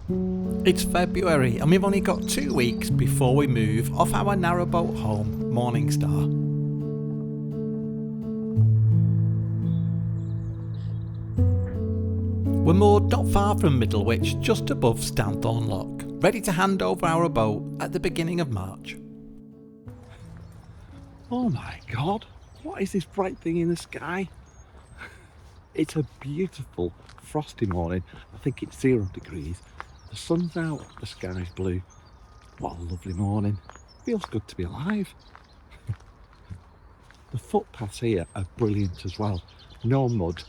It's February and we've only got 2 weeks before we move off our narrowboat home, Morning Star. We're moored not far from Middlewich, just above Stanthorn Lock, ready to hand over our boat at the beginning of March. Oh my god, what is this bright thing in the sky? It's a beautiful frosty morning. I think it's 0 degrees. The sun's out, the sky's blue. What a lovely morning. Feels good to be alive. The footpaths here are brilliant as well. No mud,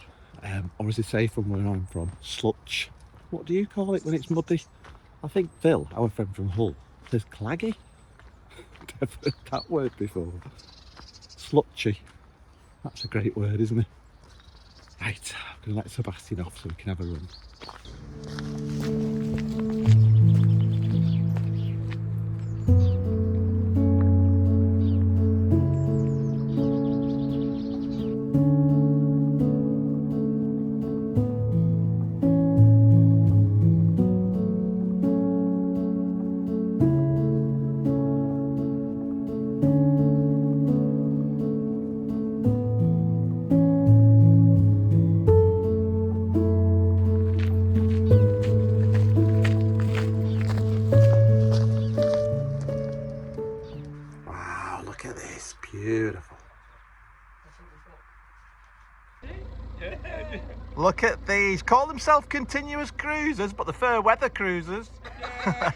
or as they say from where I'm from, slutch. What do you call it when it's muddy? I think Phil, our friend from Hull, says claggy. I've heard that word before. Slutchy. That's a great word, isn't it? Right, I'm going to let Sebastian off so we can have a run. Beautiful. Look at these. Call themselves continuous cruisers, but the fair weather cruisers. Yeah.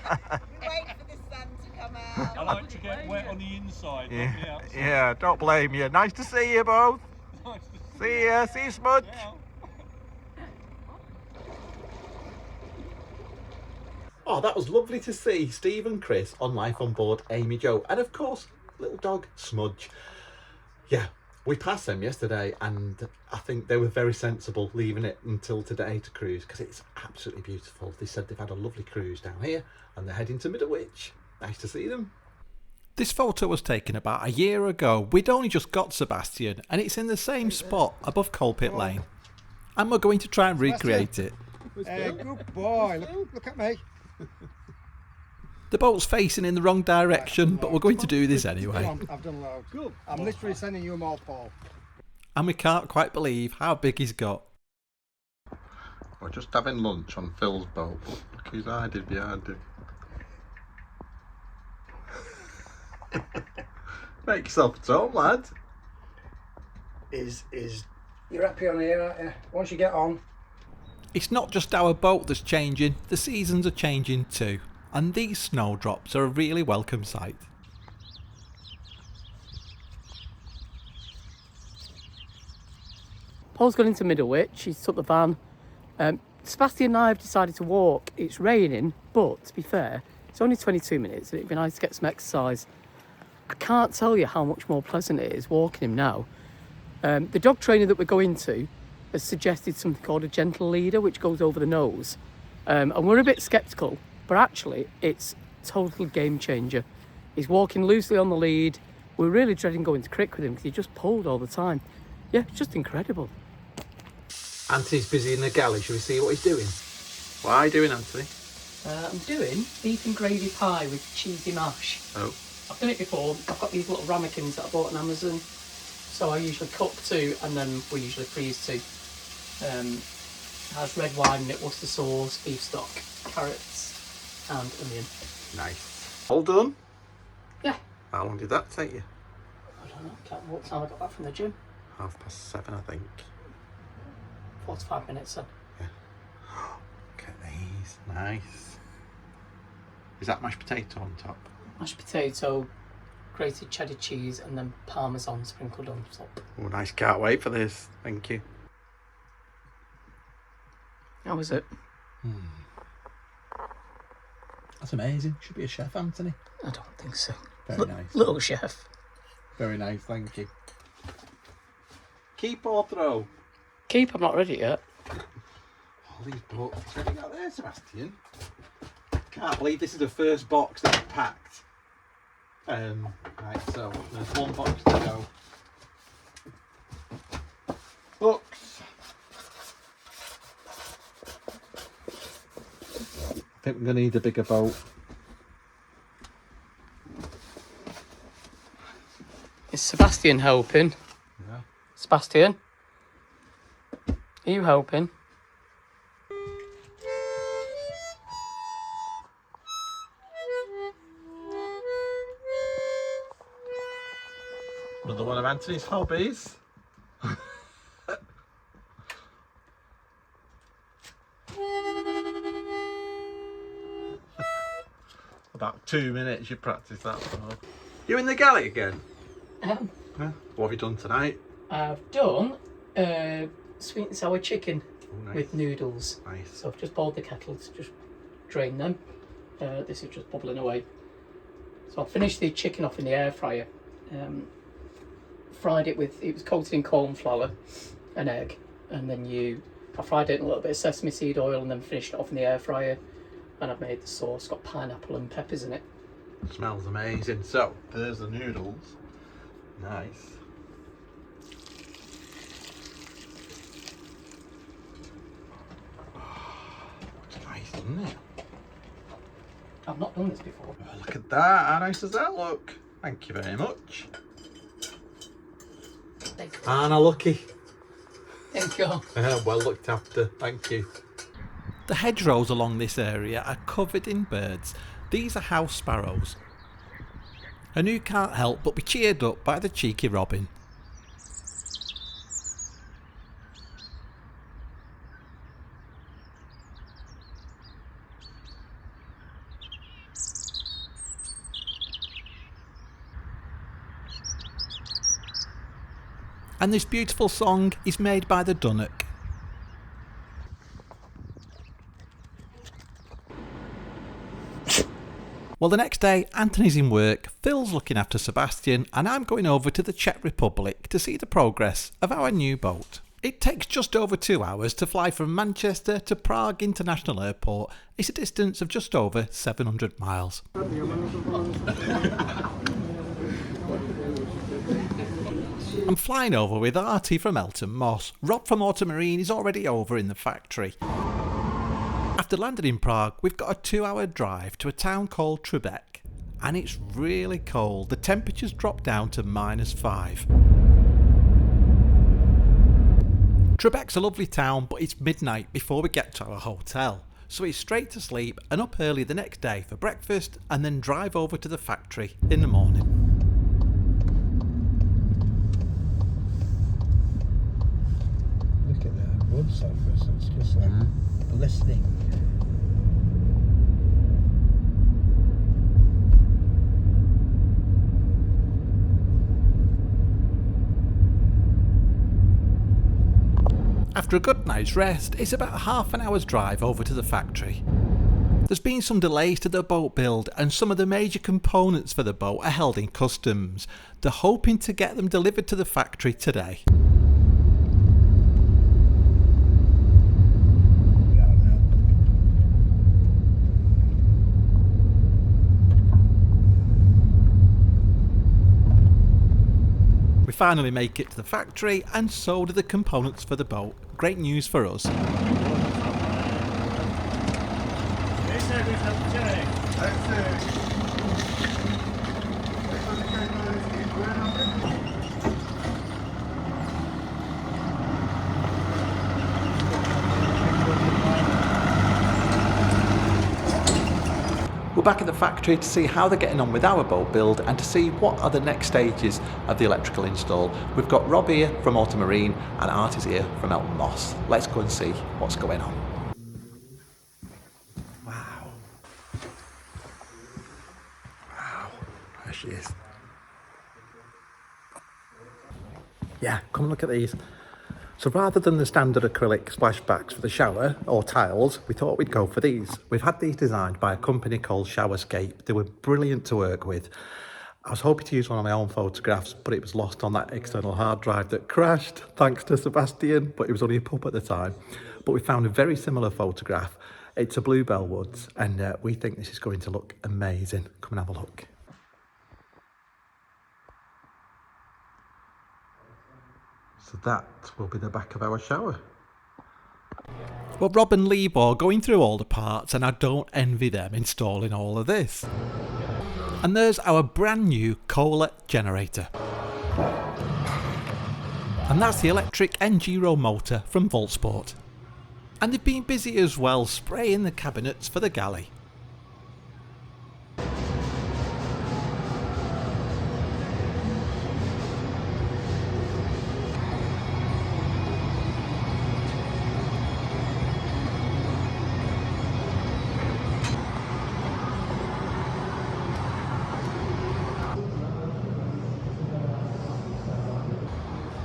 We wait for the sun to come out. I like to get wet on the inside, not the outside. Yeah, don't blame you. Nice to see you both. Nice to See ya. See you, Smudge. Yeah. Oh, that was lovely to see Steve and Chris on Life on Board Amy Jo, and of course little dog Smudge. Yeah, we passed them yesterday and I think they were very sensible leaving it until today to cruise because it's absolutely beautiful. They said they've had a lovely cruise down here and they're heading to Middlewich. Nice to see them. This photo was taken about a year ago. We'd only just got Sebastian and it's in the same spot above Coalpit Lane. And we're going to try and recreate it. Good boy, look at me. The boat's facing in the wrong direction, but we're going to do this anyway. I've done loads. Good. I'm literally sending you them all, Paul. And we can't quite believe how big he's got. We're just having lunch on Phil's boat. Look who's hiding behind him. Make yourself at home, lad. You're happy on here, aren't you? Once you get on. It's not just our boat that's changing, the seasons are changing too. And these snowdrops are a really welcome sight. Paul's gone into Middlewich, he's took the van. Sebastian and I have decided to walk. It's raining, but to be fair, it's only 22 minutes and it'd be nice to get some exercise. I can't tell you how much more pleasant it is walking him now. The dog trainer that we're going to has suggested something called a gentle leader, which goes over the nose. And we're a bit sceptical. But actually, it's a total game changer. He's walking loosely on the lead. We're really dreading going to crick with him because he just pulled all the time. Yeah, it's just incredible. Anthony's busy in the galley. Shall we see what he's doing? What are you doing, Anthony? I'm doing beef and gravy pie with cheesy mash. Oh. I've done it before. I've got these little ramekins that I bought on Amazon. So I usually cook 2 and then we usually freeze 2. Has red wine in it, Worcester sauce, beef stock, carrots and onion. Nice. All done? Yeah. How long did that take you? I don't know, what time I got back from the gym? 7:30, I think. 45 minutes then. Yeah. Look at these. Nice. Is that mashed potato on top? Mashed potato, grated cheddar cheese and then parmesan sprinkled on top. Oh, nice. Can't wait for this. Thank you. How was it? That's amazing. Should be a chef, Anthony. I don't think so. Very nice. Little chef. Very nice, thank you. Keep or throw? Keep, I'm not ready yet. All these books. What have you got there, Sebastian? Can't believe this is the first box that I've packed. Right, so there's one box to go. Books. think we're going to need a bigger boat. Is Sebastian helping? Yeah. Sebastian? Are you helping? Another one of Anthony's hobbies. About 2 minutes you practice that for. You in the galley again? Huh? What have you done tonight? I've done sweet and sour chicken Nice. with noodles. Nice. So I've just boiled the kettle to just drain them. This is just bubbling away. So I'll finish the chicken off in the air fryer. Fried it with, it was coated in corn flour, an egg, and then I fried it in a little bit of sesame seed oil and then finished it off in the air fryer. And I've made the sauce, got pineapple and peppers in it. Smells amazing. So, there's the noodles. Nice. Looks nice, doesn't it? I've not done this before. Oh, look at that. How nice does that look? Thank you very much. Anna, lucky. Thank you. Well looked after. Thank you. The hedgerows along this area are covered in birds. These are house sparrows. And who can't help but be cheered up by the cheeky robin. And this beautiful song is made by the dunnock. Well, the next day, Anthony's in work, Phil's looking after Sebastian, and I'm going over to the Czech Republic to see the progress of our new boat. It takes just over 2 hours to fly from Manchester to Prague International Airport. It's a distance of just over 700 miles. I'm flying over with Artie from Elton Moss. Rob from Automarine is already over in the factory. After landing in Prague, we've got a 2-hour drive to a town called Trebek. And it's really cold. The temperature's dropped down to -5. Trebek's a lovely town, but it's midnight before we get to our hotel. So it's straight to sleep and up early the next day for breakfast and then drive over to the factory in the morning. Look at that road surface, it's just like glistening. After a good night's rest, it's about half an hour's drive over to the factory. There's been some delays to the boat build and some of the major components for the boat are held in customs. They're hoping to get them delivered to the factory today. We finally make it to the factory and so do the components for the boat. Great news for us. We're back at the factory to see how they're getting on with our boat build and to see what are the next stages of the electrical install. We've got Rob here from Automarine and Art is here from Elton Moss. Let's go and see what's going on. Wow. Wow. There she is. Yeah, come look at these. So rather than the standard acrylic splashbacks for the shower or tiles, we thought we'd go for these. We've had these designed by a company called Showerscape. They were brilliant to work with. I was hoping to use one of my own photographs, but it was lost on that external hard drive that crashed, thanks to Sebastian, but it was only a pup at the time. But we found a very similar photograph. It's a bluebell woods, and we think this is going to look amazing. Come and have a look. So that will be the back of our shower. Well, Rob and Libor are going through all the parts, and I don't envy them installing all of this. And there's our brand new Kohler generator. And that's the electric N-Giro motor from Voltsport. And they've been busy as well spraying the cabinets for the galley.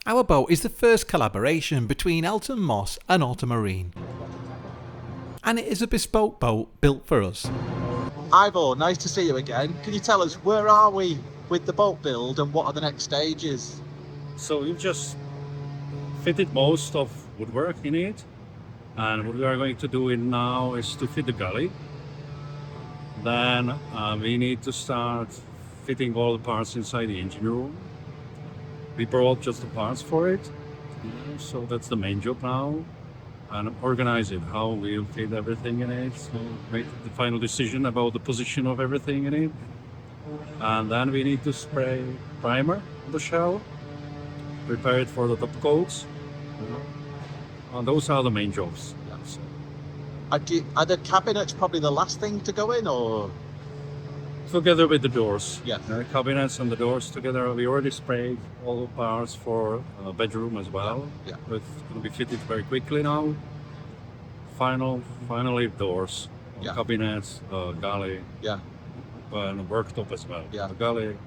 Our boat is the first collaboration between Elton Moss and Automarine. And it is a bespoke boat built for us. Ivor, nice to see you again. Can you tell us, where are we with the boat build and what are the next stages? So we've just fitted most of woodwork in it, and what we are going to do now is to fit the galley. Then we need to start fitting all the parts inside the engine room. We brought just the parts for it, so that's the main job now. And organize it, how we'll fit everything in it, so make the final decision about the position of everything in it. And then we need to spray primer on the shell, prepare it for the top coats. And those are the main jobs. So, Are the cabinets probably the last thing to go in, or? together with the doors, Yeah. cabinets and the doors together. We already sprayed all the parts for bedroom as well. Yeah. It's going to be fitted very quickly now. Finally doors, Yeah. cabinets, galley, Yeah. and worktop as well. Yeah. The galley.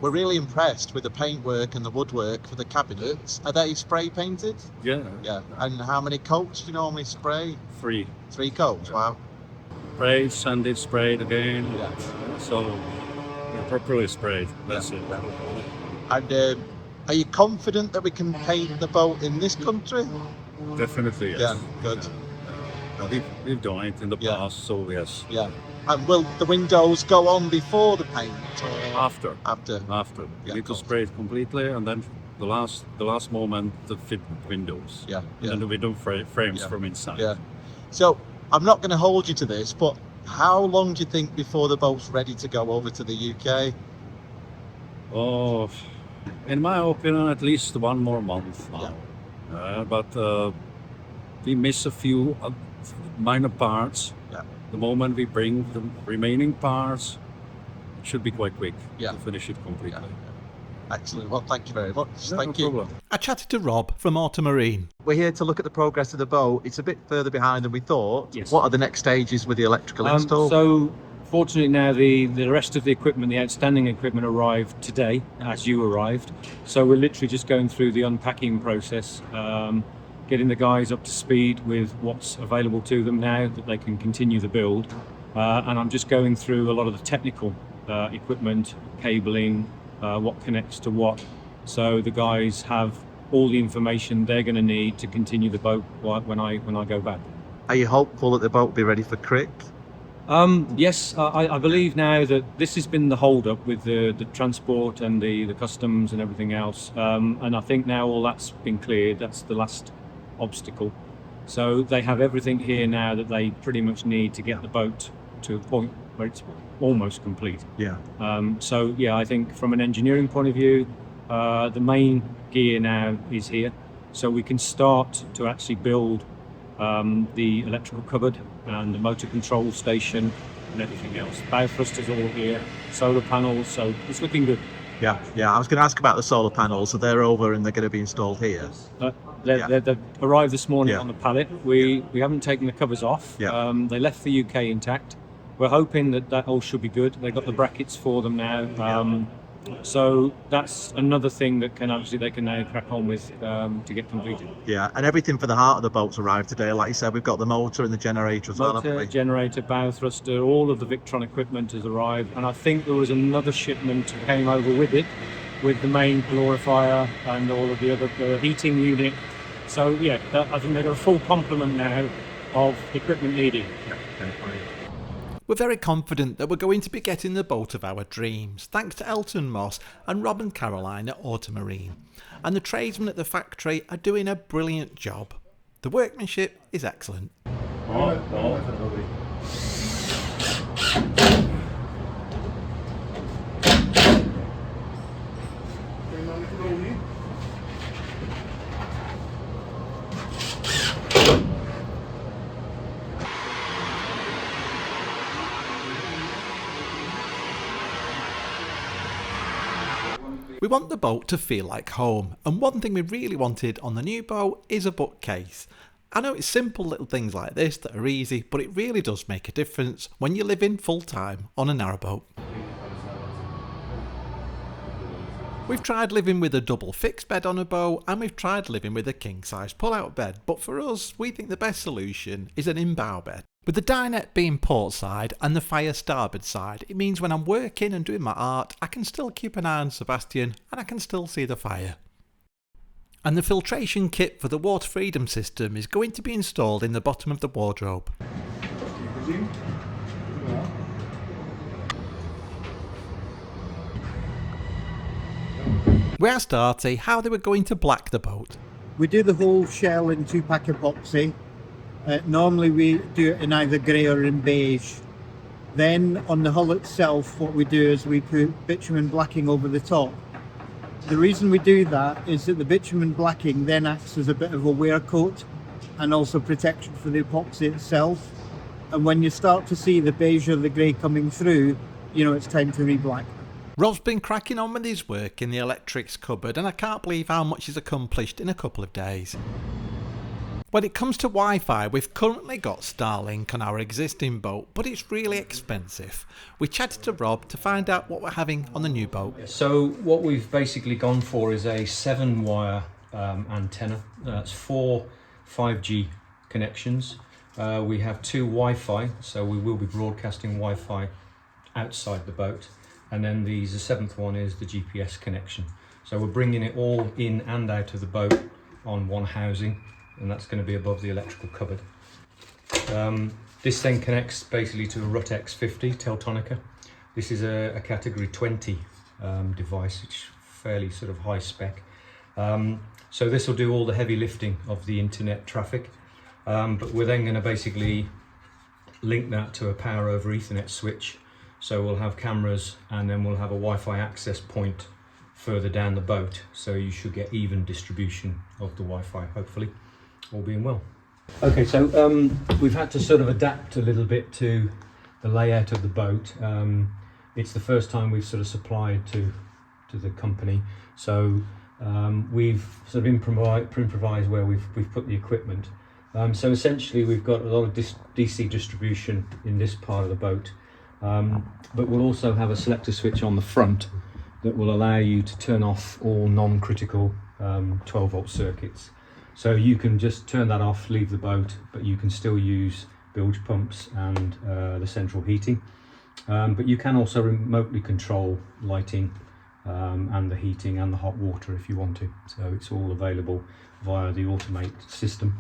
We're really impressed with the paintwork and the woodwork for the cabinets. Are they spray painted? Yeah. Yeah. And how many coats do you normally spray? 3. 3 coats, wow. Sprayed, sanded, sprayed again. Yeah. So we're properly sprayed. That's it. And are you confident that we can paint the boat in this country? Definitely, yes. Yeah, good. We've done it in the Yeah. past, so yes. Yeah. And will the windows go on before the paint or After. after? You Yeah, need to cool. spray it completely, and then the last moment to fit windows. Yeah, And then we do frames Yeah. from inside. Yeah. So I'm not going to hold you to this, but how long do you think before the boat's ready to go over to the UK? Oh, in my opinion, at least 1 more month now. But we miss a few minor parts. Yeah. The moment we bring the remaining parts, it should be quite quick Yeah. to finish it completely. Excellent. Well, thank you very much. No Thank you. problem. I chatted to Rob from Automarine. We're here to look at the progress of the boat. It's a bit further behind than we thought. Yes. What are the next stages with the electrical install? So fortunately now the rest of the equipment, the outstanding equipment arrived today as you arrived. So we're literally just going through the unpacking process, getting the guys up to speed with what's available to them now that they can continue the build. And I'm just going through a lot of the technical equipment, cabling, what connects to what. So the guys have all the information they're going to need to continue the boat when I go back. Are you hopeful that the boat will be ready for crick? Yes, I believe now that this has been the hold-up with the transport and the customs and everything else. And I think now all that's been cleared. That's the last obstacle. So they have everything here now that they pretty much need to get the boat to a point where it's almost complete. Yeah. So yeah, I think from an engineering point of view, the main gear now is here. So we can start to actually build the electrical cupboard and the motor control station and everything else. Bow thrusters all here, solar panels, so it's looking good. Yeah. I was going to ask about the solar panels. So they're over and they're going to be installed here. They've arrived this morning Yeah. on the pallet. We haven't taken the covers off. Yeah. They left the UK intact. We're hoping that all should be good. They've got the brackets for them now. So that's another thing that they can now crack on with to get completed. Yeah. And everything for the heart of the boat's arrived today. Like you said, we've got the motor and the generator as well, haven't Motor, we? generator, bow thruster, all of the Victron equipment has arrived, and I think there was another shipment that came over with it, with the main glorifier and all of the other heating unit. So yeah, I think they've got a full complement now of equipment needed. We're very confident that we're going to be getting the boat of our dreams, thanks to Elton Moss and Rob and Caroline at Automarine. And the tradesmen at the factory are doing a brilliant job. The workmanship is excellent. We want the boat to feel like home, and one thing we really wanted on the new boat is a bookcase. I know it's simple little things like this that are easy, but it really does make a difference when you're living full time on a narrowboat. We've tried living with a double fixed bed on a boat, and we've tried living with a king size pull out bed, but for us we think the best solution is an in-bow bed. With the dinette being port side and the fire starboard side, it means when I'm working and doing my art, I can still keep an eye on Sebastian and I can still see the fire. And the filtration kit for the water freedom system is going to be installed in the bottom of the wardrobe. We asked Artie how they were going to black the boat. We do the whole shell in 2-pack epoxy. Normally we do it in either grey or in beige. Then on the hull itself, what we do is we put bitumen blacking over the top. The reason we do that is that the bitumen blacking then acts as a bit of a wear coat and also protection for the epoxy itself. And when you start to see the beige or the grey coming through, you know it's time to re-black. Rob's been cracking on with his work in the electrics cupboard, and I can't believe how much he's accomplished in a couple of days. When it comes to Wi-Fi, we've currently got Starlink on our existing boat, but it's really expensive. We chatted to Rob to find out what we're having on the new boat. So what we've basically gone for is a 7-wire antenna. That's 4 5G connections. We have 2 Wi-Fi, so we will be broadcasting Wi-Fi outside the boat. And then the 7th one is the GPS connection. So we're bringing it all in and out of the boat on one housing, and that's going to be above the electrical cupboard. This then connects basically to a RUT X50 Teltonica. This is a category 20 device, which is fairly sort of high spec. So this will do all the heavy lifting of the internet traffic, but we're then going to basically link that to a power over Ethernet switch. So we'll have cameras, and then we'll have a Wi-Fi access point further down the boat, so you should get even distribution of the Wi-Fi, hopefully, all being well. Okay, so we've had to sort of adapt a little bit to the layout of the boat. It's the first time we've sort of supplied to the company, so we've sort of improvised where we've put the equipment. So essentially we've got a lot of DC distribution in this part of the boat, but we'll also have a selector switch on the front that will allow you to turn off all non-critical 12-volt circuits. So you can just turn that off, leave the boat, but you can still use bilge pumps and the central heating. But you can also remotely control lighting and the heating and the hot water if you want to. So it's all available via the Automate system.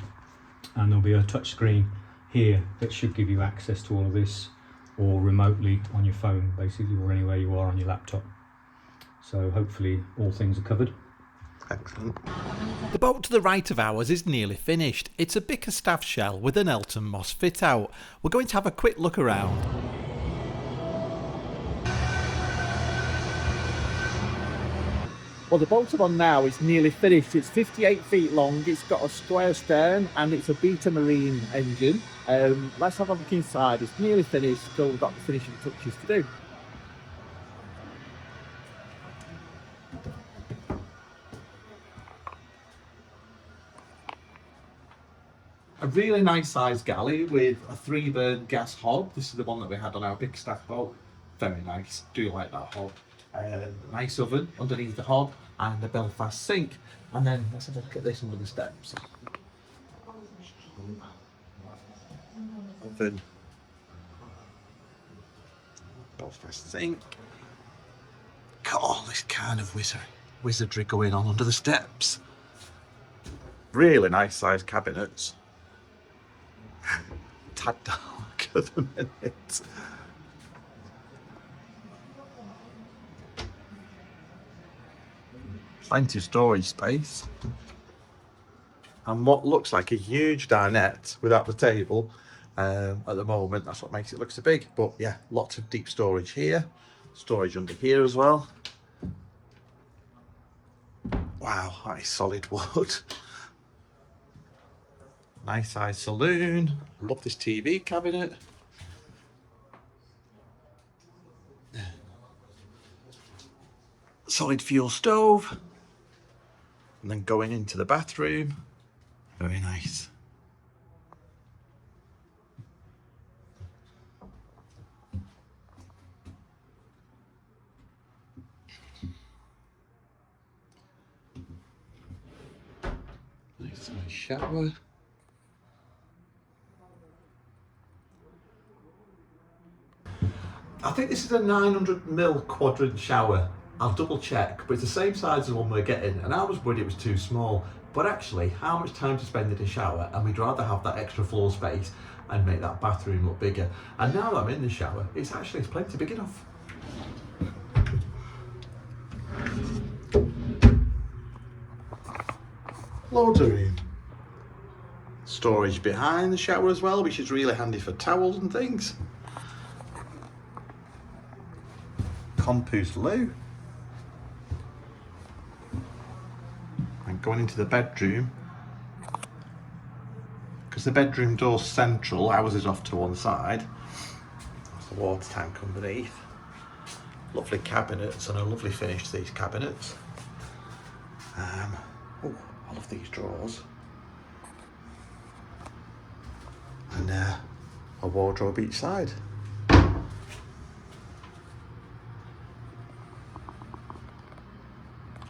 And there'll be a touch screen here that should give you access to all of this, or remotely on your phone basically, or anywhere you are on your laptop. So hopefully all things are covered. Excellent. The boat to the right of ours is nearly finished. It's a Bickerstaff shell with an Elton Moss fit out. We're going to have a quick look around. Well, the boat I'm on now is nearly finished. It's 58 feet long, it's got a square stern, and it's a Beta Marine engine. Let's have a look inside. It's nearly finished, still got the finishing touches to do. A really nice sized galley with a 3-burn gas hob. This is the one that we had on our Bickerstaff boat. Very nice, do like that hob. Nice oven underneath the hob and the Belfast sink. And then let's have a look at this under the steps. Oven. Belfast sink. Got all this kind of wizardry going on under the steps. Really nice sized cabinets. Tad dark at the minute. Plenty of storage space. and what looks like a huge dinette without the table at the moment. That's what makes it look so big. But yeah, lots of deep storage here, storage under here as well. Wow, that is solid wood. Nice size saloon. Love this TV cabinet. Solid fuel stove. And then going into the bathroom. Very nice. Nice size shower. I think this is a 900mm quadrant shower. I'll double check, but it's the same size as the one we're getting, and I was worried it was too small. But actually, how much time to spend in a shower, and we'd rather have that extra floor space and make that bathroom look bigger. And now that I'm in the shower, it's plenty big enough. Loads of room. Storage behind the shower as well, which is really handy for towels and things. Compost loo. And going into the bedroom, because the bedroom door's central, ours is off to one side. There's the water tank underneath. Lovely cabinets, and a lovely finish to these cabinets. Oh, I love these drawers. And a wardrobe each side.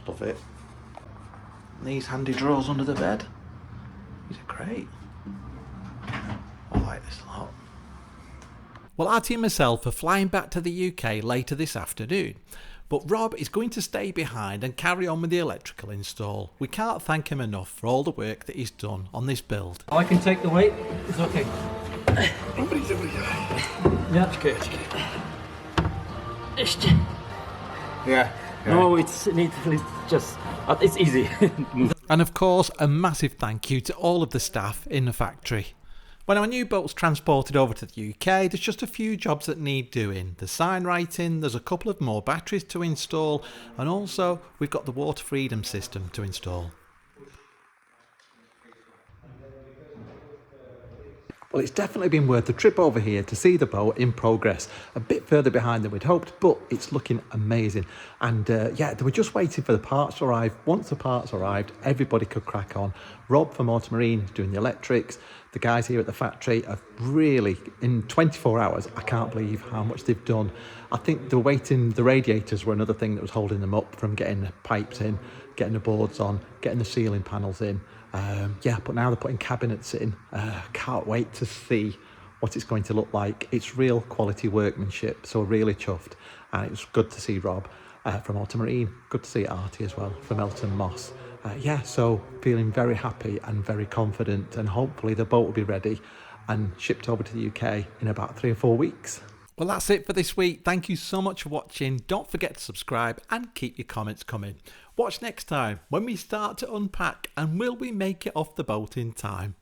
Love it. And these handy drawers under the bed. These are great. I like this a lot. Well, Artie and myself are flying back to the UK later this afternoon, but Rob is going to stay behind and carry on with the electrical install. We can't thank him enough for all the work that he's done on this build. I can take the weight. It's okay. Yeah. Yeah. No, it's just it's easy. And of course, a massive thank you to all of the staff in the factory. When our new boat's transported over to the UK, there's just a few jobs that need doing. The sign writing, there's a couple of more batteries to install, and also we've got the water freedom system to install. Well, it's definitely been worth the trip over here to see the boat in progress. A bit further behind than we'd hoped, but it's looking amazing. And yeah, they were just waiting for the parts to arrive. Once the parts arrived, everybody could crack on. Rob from Amtrim is doing the electrics. The guys here at the factory have really, in 24 hours, I can't believe how much they've done. I think the waiting, the radiators were another thing that was holding them up from getting the pipes in, getting the boards on, getting the ceiling panels in. Yeah, but now they're putting cabinets in. Can't wait to see what it's going to look like. It's real quality workmanship, so really chuffed. And it was good to see Rob from Amtrim. Good to see Artie as well from Elton Moss. Yeah, so feeling very happy and very confident, and hopefully the boat will be ready and shipped over to the UK in about 3 or 4 weeks. Well, that's it for this week. Thank you so much for watching. Don't forget to subscribe and keep your comments coming. Watch next time when we start to unpack, and will we make it off the boat in time?